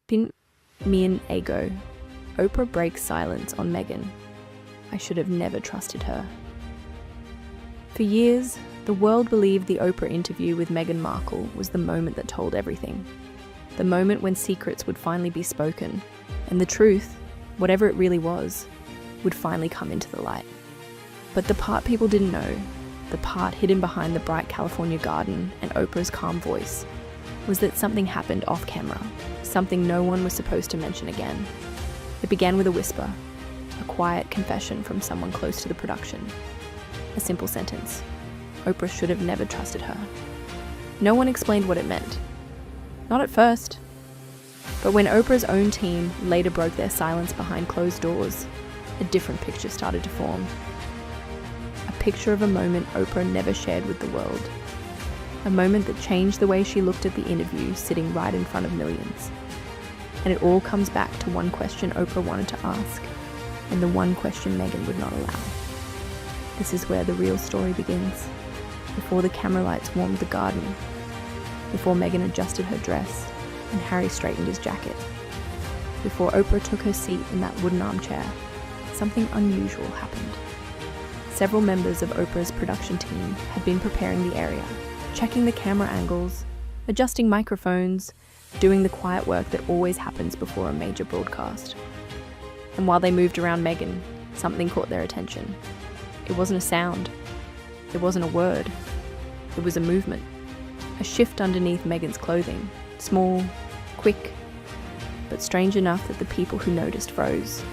Pin Mien Ego. Oprah breaks silence on Meghan. I should have never trusted her. For years, the world believed the Oprah interview with Meghan Markle was the moment that told everything. The moment when secrets would finally be spoken, and the truth, whatever it really was, would finally come into the light. But the part people didn't know, the part hidden behind the bright California garden and Oprah's calm voice, was that something happened off camera, something no one was supposed to mention again. It began with a whisper, a quiet confession from someone close to the production. A simple sentence. Oprah should have never trusted her. No one explained what it meant. Not at first. But when Oprah's own team later broke their silence behind closed doors, a different picture started to form. A picture of a moment Oprah never shared with the world. A moment that changed the way she looked at the interview sitting right in front of millions. And it all comes back to one question Oprah wanted to ask, and the one question Meghan would not allow. This is where the real story begins. Before the camera lights warmed the garden, before Meghan adjusted her dress and Harry straightened his jacket, before Oprah took her seat in that wooden armchair, something unusual happened. Several members of Oprah's production team had been preparing the area, checking the camera angles, adjusting microphones, doing the quiet work that always happens before a major broadcast. And while they moved around Meghan, something caught their attention. It wasn't a sound. It wasn't a word. It was a movement. A shift underneath Meghan's clothing. Small, quick, but strange enough that the people who noticed froze.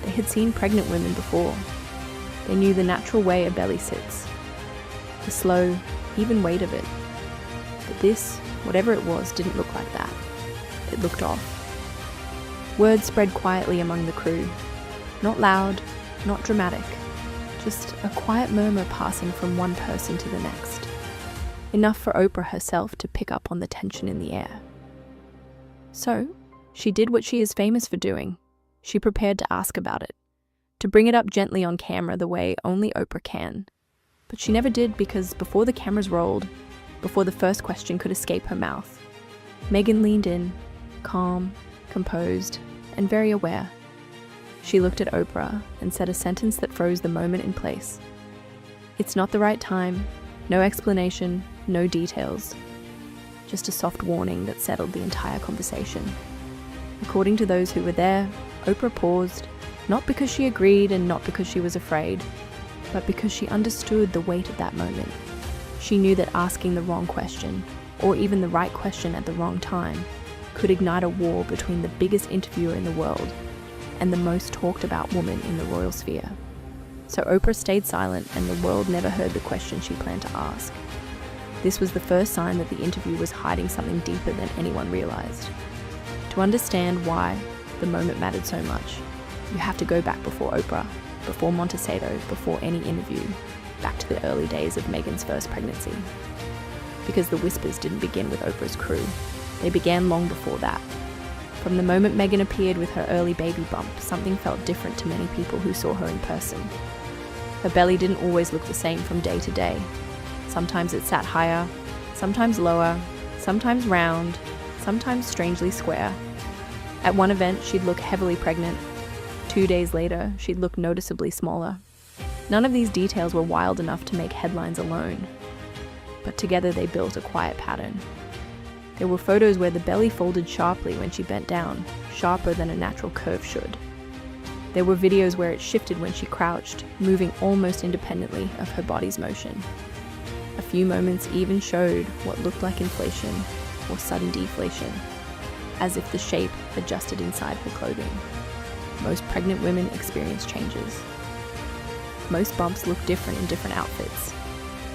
They had seen pregnant women before. They knew the natural way a belly sits, the slow, even weight of it. But this, whatever it was, didn't look like that. It looked off. Words spread quietly among the crew. Not loud, not dramatic. Just a quiet murmur passing from one person to the next. Enough for Oprah herself to pick up on the tension in the air. So, she did what she is famous for doing. She prepared to ask about it, to bring it up gently on camera the way only Oprah can. But she never did because before the cameras rolled, before the first question could escape her mouth, Meghan leaned in, calm, composed, and very aware. She looked at Oprah and said a sentence that froze the moment in place. It's not the right time, no explanation, no details. Just a soft warning that settled the entire conversation. According to those who were there, Oprah paused, not because she agreed and not because she was afraid, but because she understood the weight of that moment. She knew that asking the wrong question, or even the right question at the wrong time, could ignite a war between the biggest interviewer in the world and the most talked about woman in the royal sphere. So Oprah stayed silent and the world never heard the question she planned to ask. This was the first sign that the interview was hiding something deeper than anyone realized. To understand why the moment mattered so much, you have to go back before Oprah, before Montecito, before any interview, back to the early days of Meghan's first pregnancy. Because the whispers didn't begin with Oprah's crew. They began long before that. From the moment Meghan appeared with her early baby bump, something felt different to many people who saw her in person. Her belly didn't always look the same from day to day. Sometimes it sat higher, sometimes lower, sometimes round, sometimes strangely square. At one event, she'd look heavily pregnant. 2 days later, she'd look noticeably smaller. None of these details were wild enough to make headlines alone, but together they built a quiet pattern. There were photos where the belly folded sharply when she bent down, sharper than a natural curve should. There were videos where it shifted when she crouched, moving almost independently of her body's motion. A few moments even showed what looked like inflation or sudden deflation, as if the shape adjusted inside her clothing. Most pregnant women experience changes. Most bumps look different in different outfits.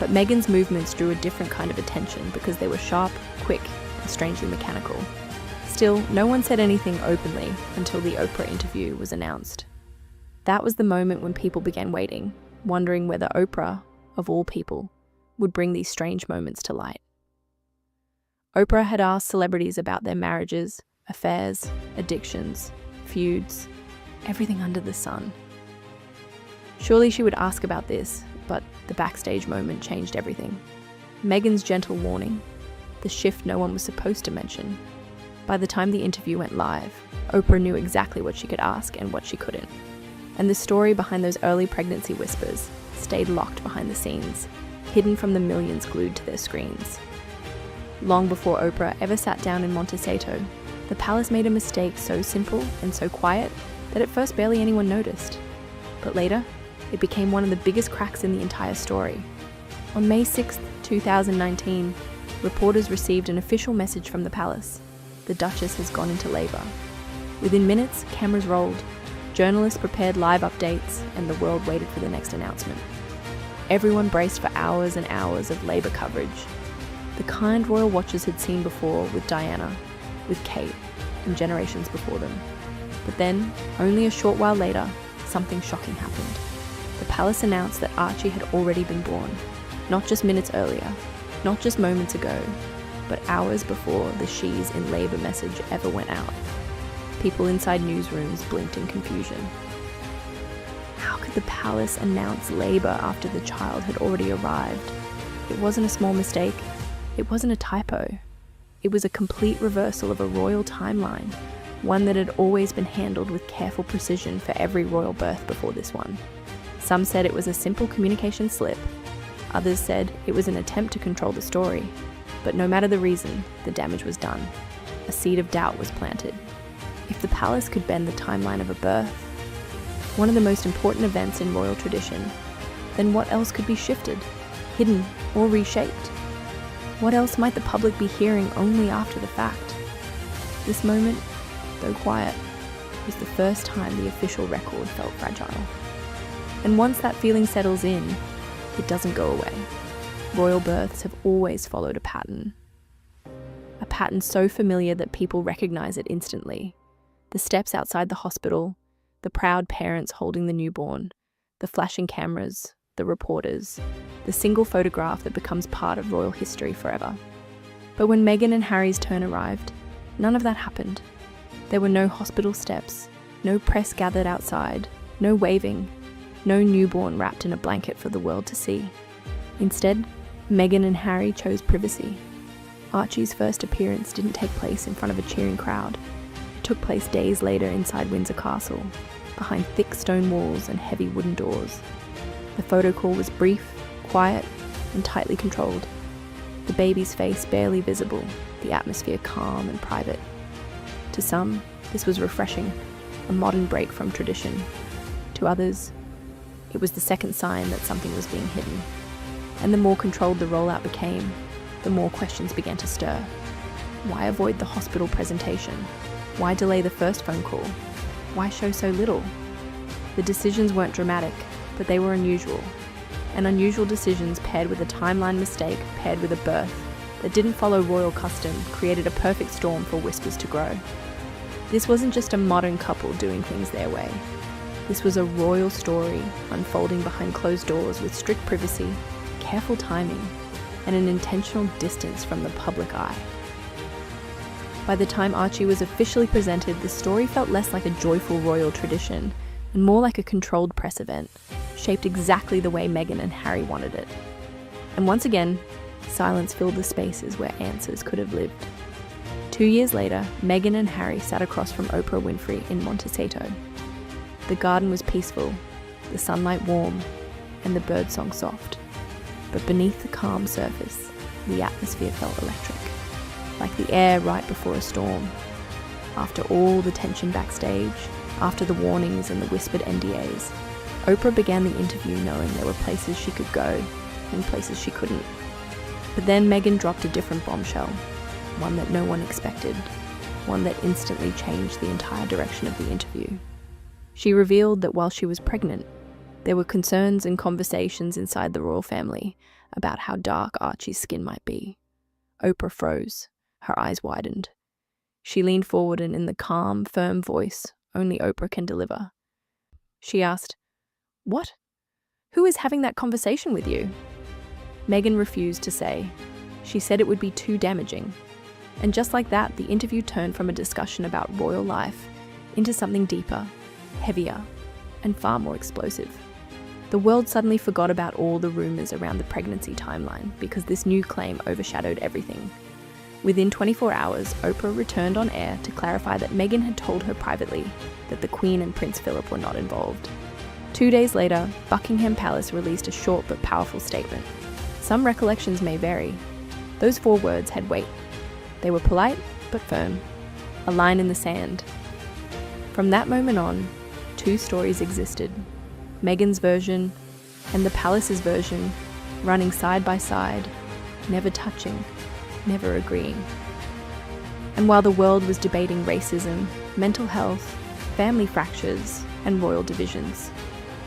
But Meghan's movements drew a different kind of attention because they were sharp, quick, and strangely mechanical. Still, no one said anything openly until the Oprah interview was announced. That was the moment when people began waiting, wondering whether Oprah, of all people, would bring these strange moments to light. Oprah had asked celebrities about their marriages, affairs, addictions, feuds, everything under the sun. Surely she would ask about this, but the backstage moment changed everything. Meghan's gentle warning, the shift no one was supposed to mention, By the time the interview went live, Oprah knew exactly what she could ask and what she couldn't. And the story behind those early pregnancy whispers stayed locked behind the scenes, hidden from the millions glued to their screens. Long before Oprah ever sat down in Montecito, the palace made a mistake so simple and so quiet that at first barely anyone noticed. But later, it became one of the biggest cracks in the entire story. On May 6, 2019, reporters received an official message from the palace. The Duchess has gone into labor. Within minutes, cameras rolled, journalists prepared live updates, and the world waited for the next announcement. Everyone braced for hours and hours of labor coverage. The kind royal watchers had seen before with Diana, with Kate, and generations before them. But then, only a short while later, something shocking happened. The palace announced that Archie had already been born, not just minutes earlier, not just moments ago, but hours before the "she's in labor" message ever went out. People inside newsrooms blinked in confusion. How could the palace announce labor after the child had already arrived? It wasn't a small mistake. It wasn't a typo. It was a complete reversal of a royal timeline, one that had always been handled with careful precision for every royal birth before this one. Some said it was a simple communication slip. Others said it was an attempt to control the story. But no matter the reason, the damage was done. A seed of doubt was planted. If the palace could bend the timeline of a birth, one of the most important events in royal tradition, then what else could be shifted, hidden, or reshaped? What else might the public be hearing only after the fact? This moment, though quiet, was the first time the official record felt fragile. And once that feeling settles in, it doesn't go away. Royal births have always followed a pattern. A pattern so familiar that people recognize it instantly. The steps outside the hospital, the proud parents holding the newborn, the flashing cameras, the reporters, the single photograph that becomes part of royal history forever. But when Meghan and Harry's turn arrived, none of that happened. There were no hospital steps, no press gathered outside, no waving, no newborn wrapped in a blanket for the world to see. Instead, Meghan and Harry chose privacy. Archie's first appearance didn't take place in front of a cheering crowd. It took place days later inside Windsor Castle, behind thick stone walls and heavy wooden doors. The photo call was brief, quiet, and tightly controlled. The baby's face barely visible, the atmosphere calm and private. To some, this was refreshing, a modern break from tradition. To others, it was the second sign that something was being hidden. And the more controlled the rollout became, the more questions began to stir. Why avoid the hospital presentation? Why delay the first phone call? Why show so little? The decisions weren't dramatic, but they were unusual. And unusual decisions paired with a timeline mistake, paired with a birth that didn't follow royal custom, created a perfect storm for whispers to grow. This wasn't just a modern couple doing things their way. This was a royal story unfolding behind closed doors with strict privacy, careful timing, and an intentional distance from the public eye. By the time Archie was officially presented, the story felt less like a joyful royal tradition and more like a controlled press event, shaped exactly the way Meghan and Harry wanted it. And once again, silence filled the spaces where answers could have lived. 2 years later, Meghan and Harry sat across from Oprah Winfrey in Montecito. The garden was peaceful, the sunlight warm, and the birdsong soft. But beneath the calm surface, the atmosphere felt electric, like the air right before a storm. After all the tension backstage, after the warnings and the whispered NDAs, Oprah began the interview knowing there were places she could go and places she couldn't. But then Meghan dropped a different bombshell, one that no one expected, one that instantly changed the entire direction of the interview. She revealed that while she was pregnant, there were concerns and conversations inside the royal family about how dark Archie's skin might be. Oprah froze. Her eyes widened. She leaned forward and in the calm, firm voice only Oprah can deliver, she asked, "What? Who is having that conversation with you?" Meghan refused to say. She said it would be too damaging. And just like that, the interview turned from a discussion about royal life into something deeper, heavier, and far more explosive. The world suddenly forgot about all the rumors around the pregnancy timeline because this new claim overshadowed everything. Within 24 hours, Oprah returned on air to clarify that Meghan had told her privately that the Queen and Prince Philip were not involved. 2 days later, Buckingham Palace released a short but powerful statement. Some recollections may vary. Those 4 words had weight. They were polite but firm, a line in the sand. From that moment on, 2 stories existed: Meghan's version and the palace's version, running side by side, never touching, never agreeing. And while the world was debating racism, mental health, family fractures, and royal divisions,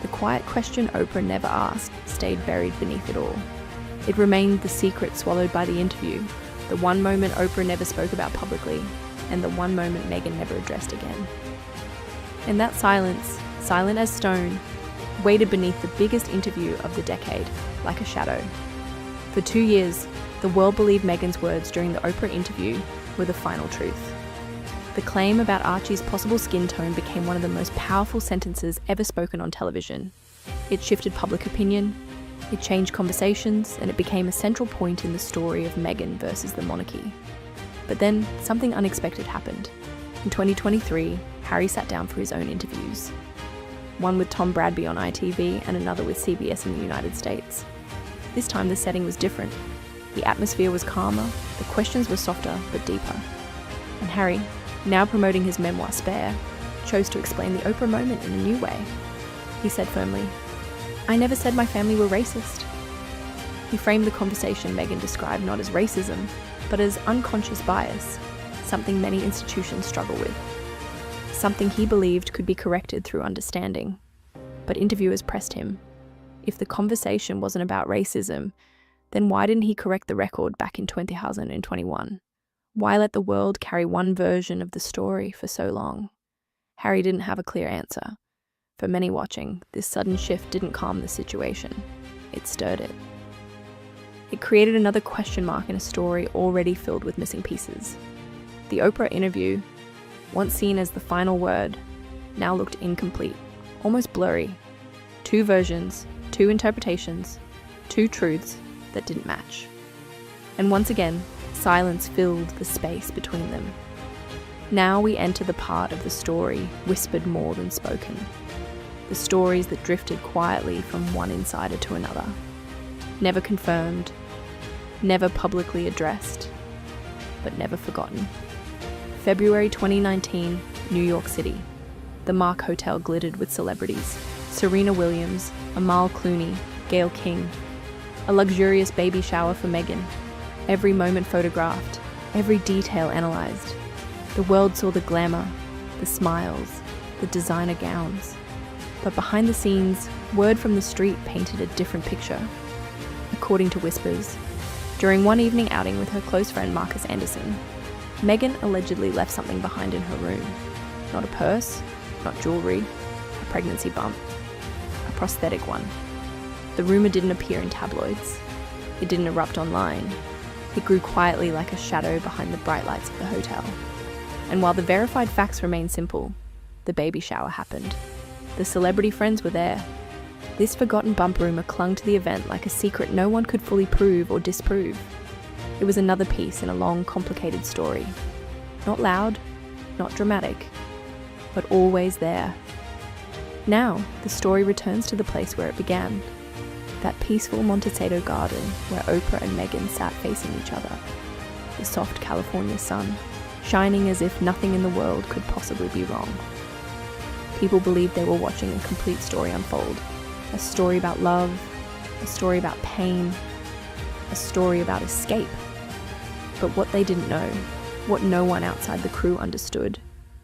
the quiet question Oprah never asked stayed buried beneath it all. It remained the secret swallowed by the interview, the one moment Oprah never spoke about publicly, and the one moment Meghan never addressed again. And that silence, silent as stone, waited beneath the biggest interview of the decade, like a shadow. For 2 years, the world believed Meghan's words during the Oprah interview were the final truth. The claim about Archie's possible skin tone became one of the most powerful sentences ever spoken on television. It shifted public opinion, it changed conversations, and it became a central point in the story of Meghan versus the monarchy. But then, something unexpected happened. In 2023, Harry sat down for his own interviews. One with Tom Bradby on ITV and another with CBS in the United States. This time the setting was different. The atmosphere was calmer, the questions were softer but deeper. And Harry, now promoting his memoir Spare, chose to explain the Oprah moment in a new way. He said firmly, "I never said my family were racist." He framed the conversation Meghan described not as racism, but as unconscious bias, something many institutions struggle with. Something he believed could be corrected through understanding. But interviewers pressed him. If the conversation wasn't about racism, then why didn't he correct the record back in 2021? Why let the world carry one version of the story for so long? Harry didn't have a clear answer. For many watching, this sudden shift didn't calm the situation. It stirred it. It created another question mark in a story already filled with missing pieces. The Oprah interview, once seen as the final word, now looked incomplete, almost blurry. 2 versions, 2 interpretations, 2 truths that didn't match. And once again, silence filled the space between them. Now we enter the part of the story whispered more than spoken. The stories that drifted quietly from one insider to another. Never confirmed, never publicly addressed, but never forgotten. February 2019, New York City. The Mark Hotel glittered with celebrities. Serena Williams, Amal Clooney, Gayle King. A luxurious baby shower for Meghan. Every moment photographed, every detail analysed. The world saw the glamour, the smiles, the designer gowns. But behind the scenes, word from the street painted a different picture. According to whispers, during one evening outing with her close friend Marcus Anderson, Meghan allegedly left something behind in her room. Not a purse, not jewellery, a pregnancy bump, a prosthetic one. The rumour didn't appear in tabloids. It didn't erupt online. It grew quietly like a shadow behind the bright lights of the hotel. And while the verified facts remained simple, the baby shower happened. The celebrity friends were there. This forgotten bump rumour clung to the event like a secret no one could fully prove or disprove. It was another piece in a long, complicated story. Not loud, not dramatic, but always there. Now, the story returns to the place where it began. That peaceful Montecito garden where Oprah and Meghan sat facing each other. The soft California sun, shining as if nothing in the world could possibly be wrong. People believed they were watching a complete story unfold. A story about love, a story about pain, a story about escape. But what they didn't know, what no one outside the crew understood,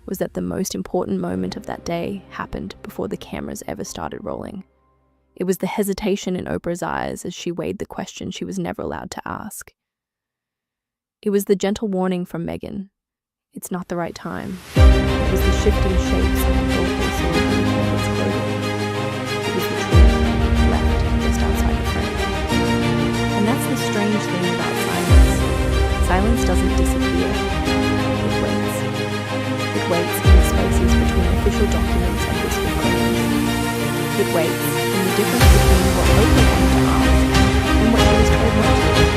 was that the most important moment of that day happened before the cameras ever started rolling. It was the hesitation in Oprah's eyes as she weighed the question she was never allowed to ask. It was the gentle warning from Meghan, "It's not the right time." It was the shifting shapes and thoughtful solution of its clothing. It was the truth left just outside the frame. And that's the strange thing about silence. Silence doesn't disappear. It waits. It waits in the spaces between official documents and whispered claims. It waits in the difference between what Oprah wanted to ask and what she was told not to.